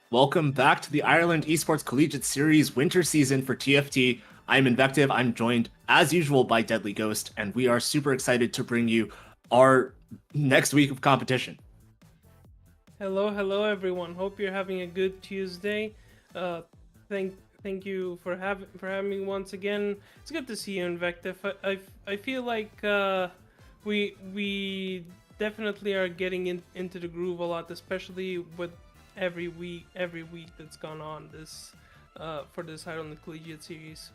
Welcome back to the Ireland Esports Collegiate Series winter season for TFT. I'm Invective. I'm joined, as usual, by Deadly Ghost, and we are super excited to bring you our next week of competition. Hello, everyone. Hope you're having a good Tuesday. Uh, thank thank you for having me once again. It's good to see you, Invective. I feel like we definitely are getting into the groove a lot, especially with every week that's gone on this for this Ireland Collegiate series.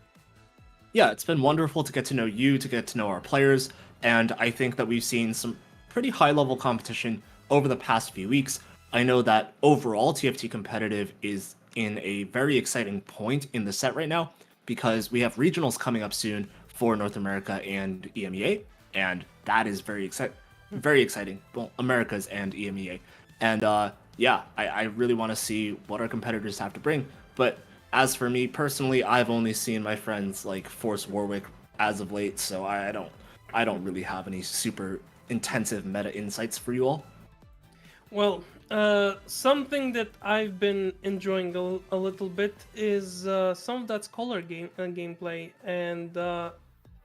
Yeah, it's been wonderful to get to know you, to get to know our players, and I think that we've seen some pretty high level competition over the past few weeks. I know that overall TFT competitive is in a very exciting point in the set right now because we have regionals coming up soon for North America and EMEA, and that is very exciting. Well, Americas and EMEA, and yeah, I really want to see what our competitors have to bring, but as for me personally, I've only seen my friends like Force Warwick as of late, so I don't really have any super intensive meta insights for you all. Well, something that I've been enjoying a little bit is some of that scholar gameplay, and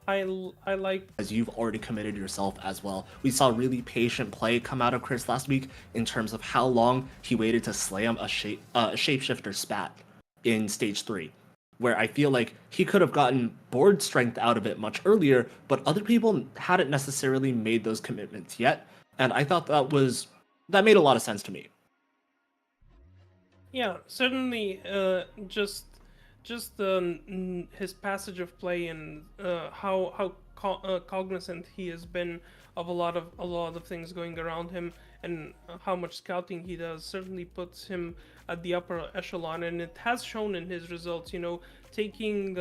I like. As you've already committed yourself as well. We saw really patient play come out of Chris last week in terms of how long he waited to slam a shapeshifter spat in stage 3, where I feel like he could have gotten board strength out of it much earlier, but other people hadn't necessarily made those commitments yet, and I thought that made a lot of sense to me. Yeah, certainly. Just his passage of play and how cognizant he has been of a lot of things going around him, and how much scouting he does certainly puts him at the upper echelon, and it has shown in his results. Taking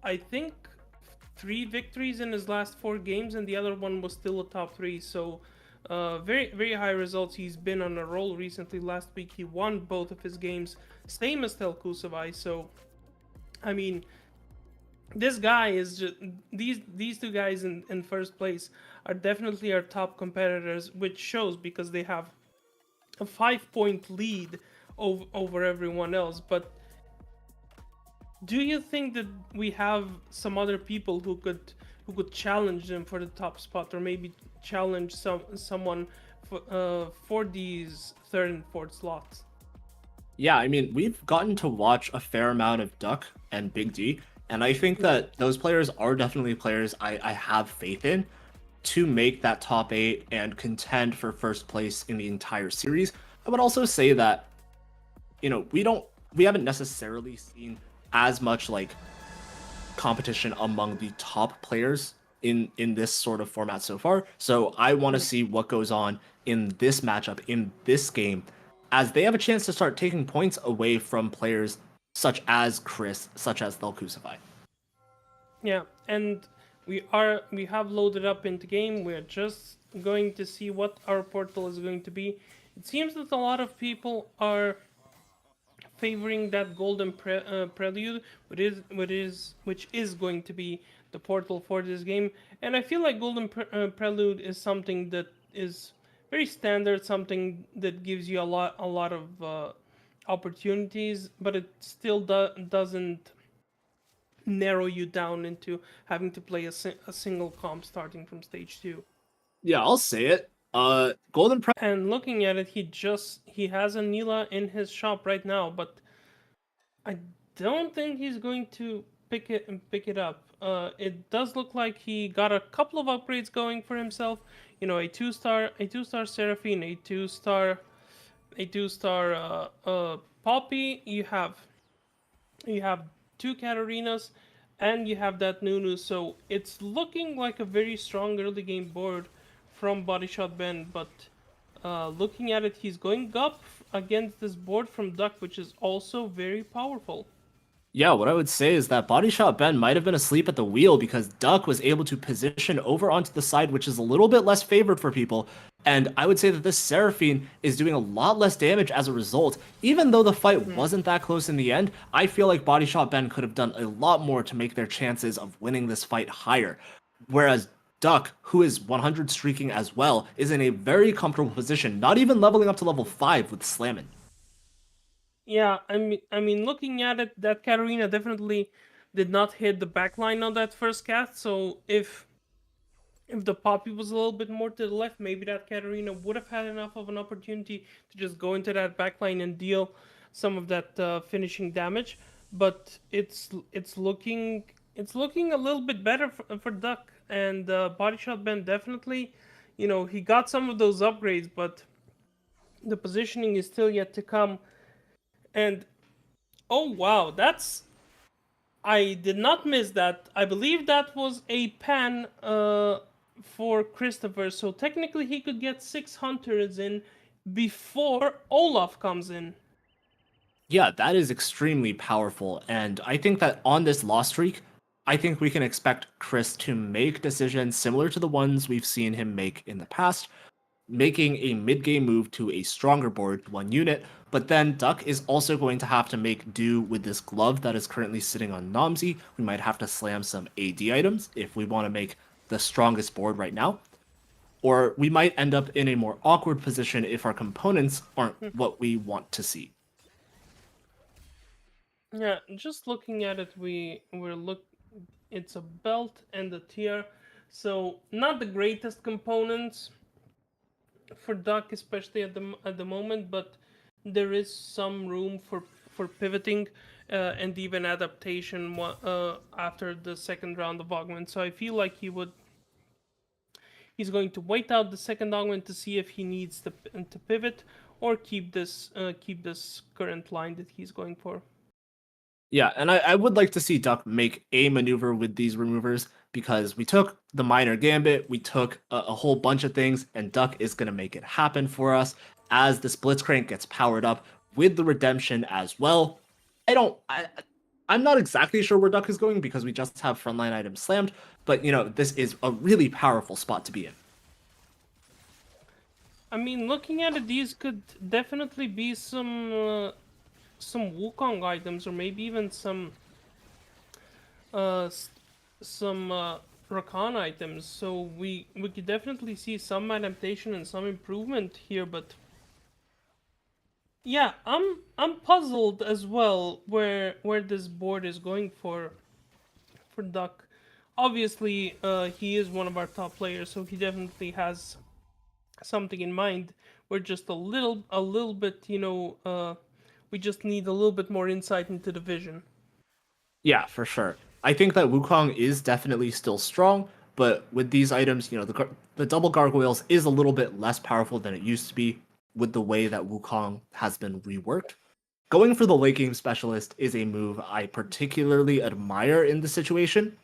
I think 3 victories in his last 4 games, and the other one was still a top three. So, very high results. He's been on a roll recently. Last week he won both of his games, same as Telkusavai. So, I mean, this guy is just these two guys in first place are definitely our top competitors, which shows because they have a 5 point lead over everyone else. But do you think that we have some other people who could challenge them for the top spot, or maybe challenge someone for these third and fourth slots? Yeah, I mean, we've gotten to watch a fair amount of Duck and Big D, and I think Yeah. that those players are definitely players I have faith in to make that top 8 and contend for first place in the entire series. I would also say that, we haven't necessarily seen as much like competition among the top players in this sort of format so far. So I want to Mhm. see what goes on in this matchup in this game as they have a chance to start taking points away from players such as Chris, such as Thelkusify. Yeah, and we have loaded up into game. We're just going to see what our portal is going to be. It seems that a lot of people are favoring that golden prelude, which is going to be the portal for this game. And I feel like golden prelude is something that is very standard, something that gives you a lot of opportunities, but it still doesn't narrow you down into having to play a single comp starting from stage 2. Yeah, I'll say it. Golden Pre And looking at it, he has a Nila in his shop right now, but I don't think he's going to pick it up. It does look like he got a couple of upgrades going for himself. A 2-star Seraphine, a 2-star Poppy. You have 2 Katarinas, and you have that Nunu. So it's looking like a very strong early game board from Body Shot Ben. But looking at it, he's going up against this board from Duck, which is also very powerful. Yeah, what I would say is that Body Shot Ben might have been asleep at the wheel because Duck was able to position over onto the side, which is a little bit less favored for people. And I would say that this Seraphine is doing a lot less damage as a result. Even though the fight Mhm. wasn't that close in the end, I feel like Body Shot Ben could have done a lot more to make their chances of winning this fight higher. Whereas Duck, who is 100 streaking as well, is in a very comfortable position, not even leveling up to level 5 with Slammin'. Yeah, I mean, looking at it, that Katarina definitely did not hit the backline on that first cast. So if the poppy was a little bit more to the left, maybe that Katarina would have had enough of an opportunity to just go into that backline and deal some of that finishing damage. But it's looking a little bit better for Duck, and Body Shot Ben definitely, he got some of those upgrades, but the positioning is still yet to come. And oh wow, that's I did not miss that. I believe that was a pan for Christopher, so technically he could get 600s in before Olaf comes in. Yeah, that is extremely powerful. And I think that on this loss streak, I think we can expect Chris to make decisions similar to the ones we've seen him make in the past, making a mid game move to a stronger board, one unit. But then Duck is also going to have to make do with this glove that is currently sitting on Namzi. We might have to slam some AD items if we want to make the strongest board right now. Or we might end up in a more awkward position if our components aren't what we want to see. Yeah, just looking at it, it's a belt and a tier, so not the greatest components for Duck, especially at the moment, but there is some room for pivoting and even adaptation after the second round of augment. So I feel like he's going to wait out the second augment to see if he needs to pivot or keep this current line that he's going for. Yeah, and I would like to see Duck make a maneuver with these removers because we took the minor gambit, we took a whole bunch of things, and Duck is going to make it happen for us as the Blitzcrank gets powered up with the redemption as well. I don't, I, I'm not exactly sure where Duck is going because we just have frontline items slammed, but this is a really powerful spot to be in. I mean, looking at it, these could definitely be some Wukong items, or maybe even uh s- some Rakan items. So we could definitely see some adaptation and some improvement here. But yeah, I'm puzzled as well where this board is going for Duck. Obviously, he is one of our top players, so he definitely has something in mind. We're just a little bit, we just need a little bit more insight into the vision. Yeah, for sure. I think that Wukong is definitely still strong, but with these items, the double gargoyles is a little bit less powerful than it used to be with the way that Wukong has been reworked. Going for the late game specialist is a move I particularly admire in this situation.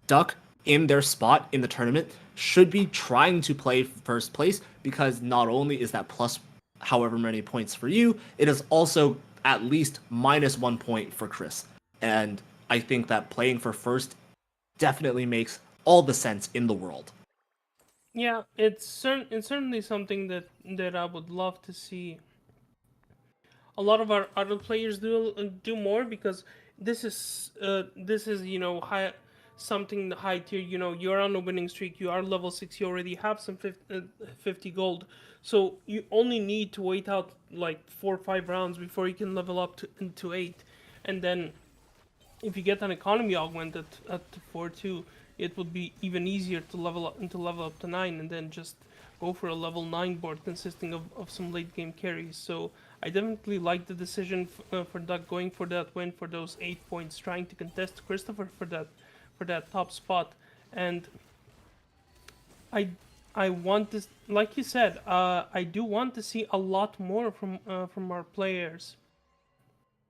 Duck, in their spot in the tournament, should be trying to play first place because not only is that plus however many points for you, it is also at least -1 point for Chris. And I think that playing for first definitely makes all the sense in the world. Yeah, it's certainly something that I would love to see a lot of our other players do more, because this is high, something high tier. You're on a winning streak, you are level 6, you already have some 50 gold, so you only need to wait out like 4 or 5 rounds before you can level up into 8. And then if you get an economy augment at 4-2, it would be even easier to level up to 9, and then just go for a level 9 board consisting of some late game carries. So I definitely like the decision for Duck going for that win, for those 8 points, trying to contest Christopher for that top spot. And I I want to, like you said, I do want to see a lot more from our players.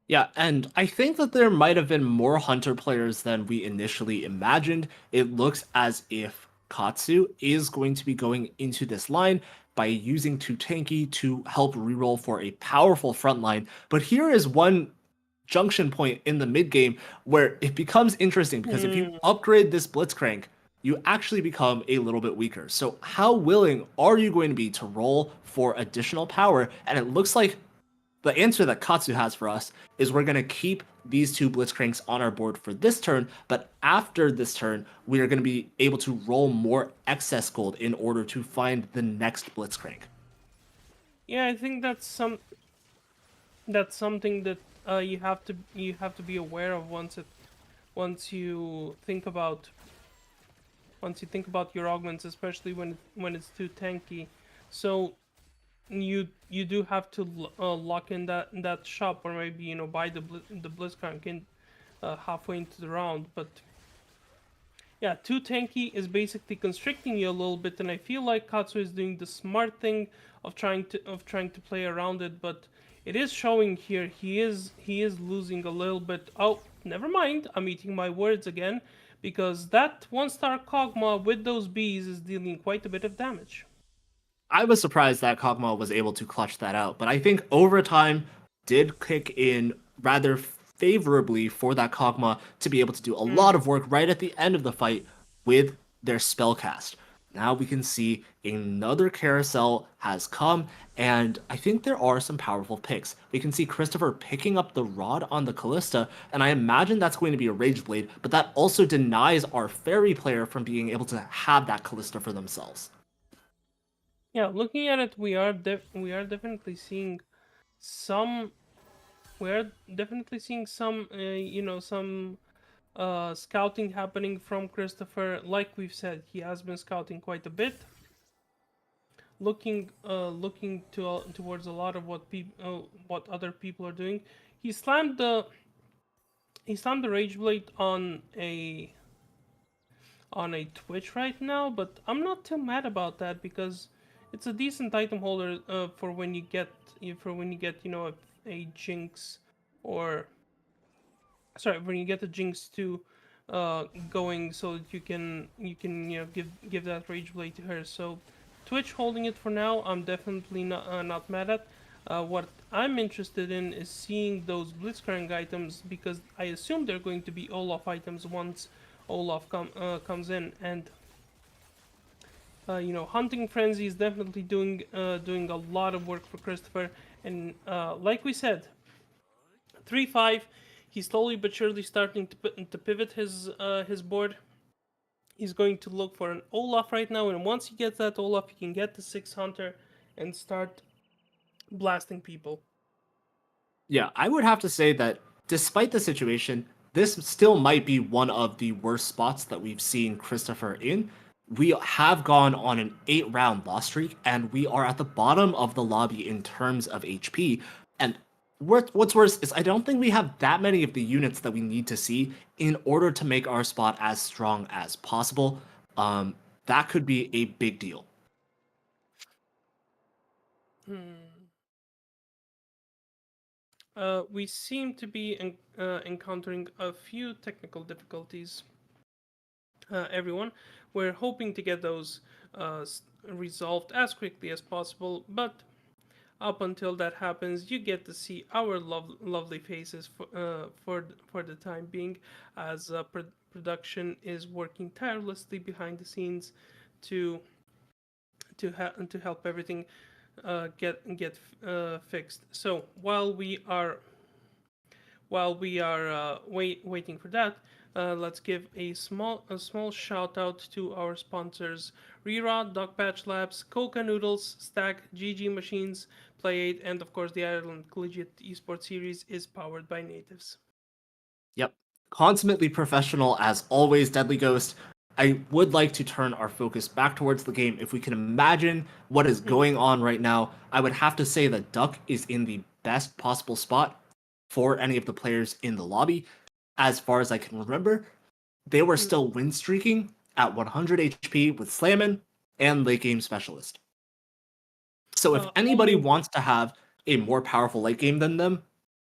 Yeah, and I think that there might have been more Hunter players than we initially imagined. It looks as if Katsu is going to be going into this line by using Tutanki to help reroll for a powerful front line. But here is one junction point in the mid game where it becomes interesting because if you Hmm. upgrade this Blitzcrank, you actually become a little bit weaker. So how willing are you going to be to roll for additional power? And it looks like the answer that Katsu has for us is we're going to keep these two Blitzcranks on our board for this turn, but after this turn, we are going to be able to roll more excess gold in order to find the next Blitzcrank. Yeah, I think that's some. that's something that you have to be aware of once you think about your augments, especially when it's too tanky. So you do have to lock in that shop, or maybe buy the Blitzcrank in halfway into the round. But yeah, too tanky is basically constricting you a little bit, and I feel like Katsu is doing the smart thing of trying to play around it, but it is showing here he is losing a little bit. Oh, never mind, I'm eating my words again, because that 1-star Kog'Maw with those bees is dealing quite a bit of damage. I was surprised that Kog'Maw was able to clutch that out, but I think overtime did kick in rather favorably for that Kog'Maw to be able to do a lot Mm-hmm. of work right at the end of the fight with their spellcast. Now we can see another carousel has come, and I think there are some powerful picks. We can see Christopher picking up the rod on the Callista, and I imagine that's going to be a Rage Blade, but that also denies our Fairy player from being able to have that Callista for themselves. Yeah, looking at it, we are definitely seeing some we are definitely seeing some some scouting happening from Christopher. Like we've said, he has been scouting quite a bit, looking towards a lot of what other people are doing. He slammed the Rage Blade on a Twitch right now, but I'm not too mad about that because it's a decent item holder for when you get a Jinx, or sorry, when you get the Jinx to going, so that you can give that Rage Blade to her. So Twitch holding it for now, I'm definitely not mad at. What I'm interested in is seeing those Blitzcrank items, because I assume they're going to be Olaf items once Olaf comes in. And Hunting Frenzy is definitely doing a lot of work for Christopher. And like we said, 3-5, he's slowly but surely starting to pivot his board. He's going to look for an Olaf right now, and once he gets that Olaf, he can get the 6 Hunter and start blasting people. Yeah, I would have to say that despite the situation, this still might be one of the worst spots that we've seen Christopher in. We have gone on an 8 round loss streak, and we are at the bottom of the lobby in terms of HP. And what's worse is I don't think we have that many of the units that we need to see in order to make our spot as strong as possible. Um, that could be a big deal. Hmm. We seem to be encountering a few technical difficulties. Everyone, we're hoping to get those resolved as quickly as possible, but up until that happens, you get to see our lovely faces for the time being, as production is working tirelessly behind the scenes to to help everything get fixed. So while we are waiting for that, let's give a small shout out to our sponsors: Rerod, Dog Patch Labs, Coca Noodles, Stack, GG Machines, Play 8, and of course the Ireland Collegiate Esports Series is powered by Nativz. Yep. Consummately professional as always, Deadly Ghost. I would like to turn our focus back towards the game. If we can imagine what is Mhm. going on right now, I would have to say that Duck is in the best possible spot for any of the players in the lobby. As far as I can remember, they were still win streaking at 100 HP with Slammin and late game specialist. So if anybody Only wants to have a more powerful late game than them,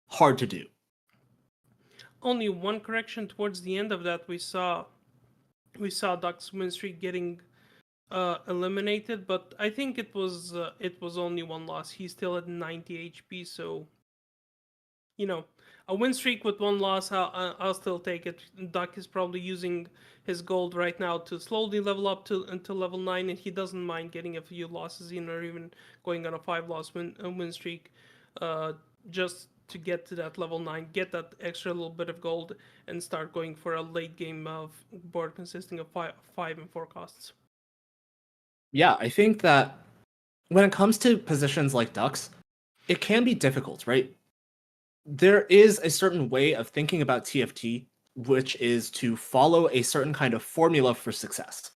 hard to do. only one correction towards the end of that. We saw Duck's win streak getting eliminated, but I think it was only one loss. He's still at 90 HP, so you know, a win streak with one loss, I'll still take it. Duck is probably using his gold right now to slowly level up to until level 9, and he doesn't mind getting a few losses in, or even going on a 5 loss win streak, uh, just to get to that level 9, get that extra little bit of gold, and start going for a late game of board consisting of 5 and 4 costs. Yeah, I think that when it comes to positions like Ducks, it can be difficult, right? there is a certain way of thinking about TFT, which is to follow a certain kind of formula for success.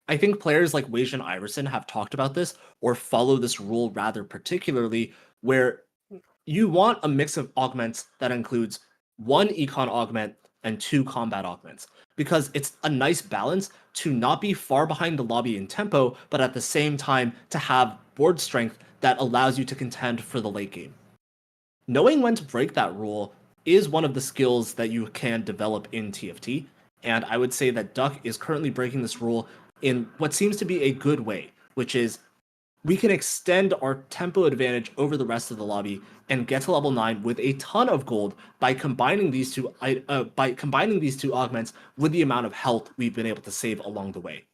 I think players like Wei and Iverson have talked about this or follow this rule rather particularly, where you want a mix of augments that includes one econ augment and two combat augments, because it's a nice balance to not be far behind the lobby in tempo, but at the same time to have board strength that allows you to contend for the late game. Knowing when to break that rule is one of the skills that you can develop in TFT, and I would say that Duck is currently breaking this rule in what seems to be a good way, which is we can extend our tempo advantage over the rest of the lobby and get to level 9 with a ton of gold by combining these two augments with the amount of health we've been able to save along the way.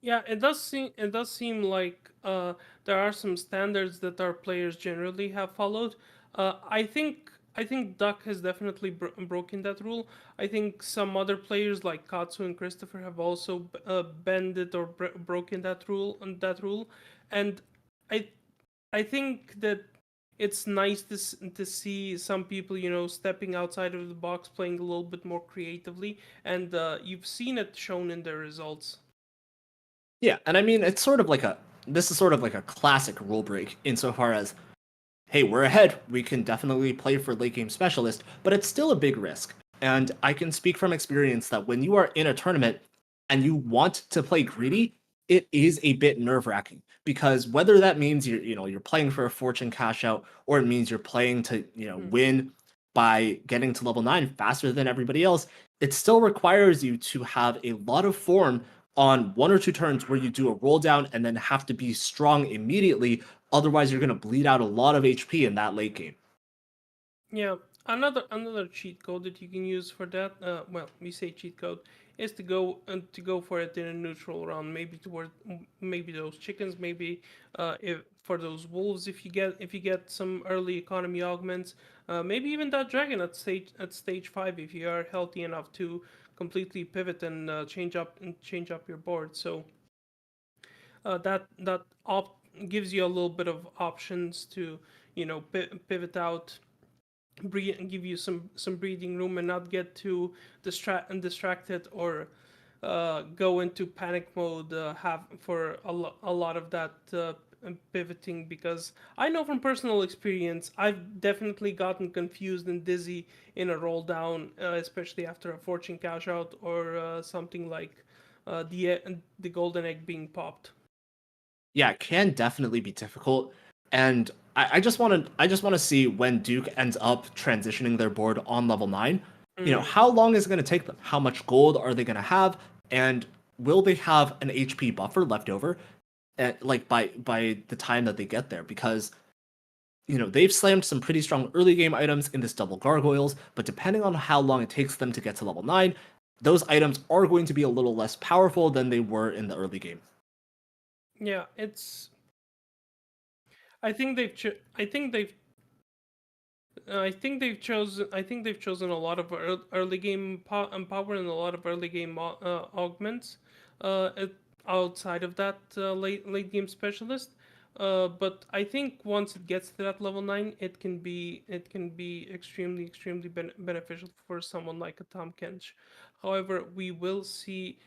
Yeah, it does seem like there are some standards that our players generally have followed. I think Duck has definitely broken that rule. I think some other players like Katsu and Christopher have also bended or broken that rule, and I I think that it's nice to see some people, stepping outside of the box, playing a little bit more creatively, and you've seen it shown in their results. Yeah, and I mean it's sort of like a this is sort of like a classic rule break insofar as hey, we're ahead. We can definitely play for late game specialist, but it's still a big risk. And I can speak from experience that when you are in a tournament and you want to play greedy, it is a bit nerve wracking because whether that means you're playing for a fortune cash out or it means you're playing to win by getting to level 9 faster than everybody else, it still requires you to have a lot of form on one or two turns where you do a roll down and then have to be strong immediately. Otherwise, you're going to bleed out a lot of HP in that late game. Yeah, another cheat code that you can use for that. Well, we say cheat code is to go for it in a neutral round. Maybe toward maybe those chickens. Maybe if for those wolves, if you get some early economy augments. Maybe even that dragon at stage 5 if you are healthy enough to completely pivot and change up your board. So that gives you a little bit of options to pivot out, give you some breathing room and not get too distracted or go into panic mode have for a lot of that pivoting, because I know from personal experience I've definitely gotten confused and dizzy in a roll down, especially after a fortune cash out or something like the golden egg being popped. Yeah, it can definitely be difficult. And I just want to see when Duke ends up transitioning their board on level 9. Mm. How long is it going to take them? How much gold are they going to have? And will they have an HP buffer left over like by the time that they get there? Because they've slammed some pretty strong early game items in this double gargoyles, but depending on how long it takes them to get to level 9, those items are going to be a little less powerful than they were in the early game. Yeah, it's. I think they've. I think they've chosen a lot of early game power and a lot of early game augments. It, outside of that late game specialist. But I think once it gets to that level 9, it can be extremely beneficial for someone like a Tom Kench. However, we will see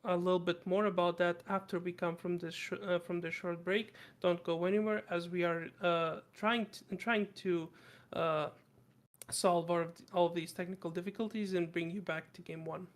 a little bit more about that after we come from this short break. Don't go anywhere, as we are trying to uh, solve all of these technical difficulties and bring you back to game one.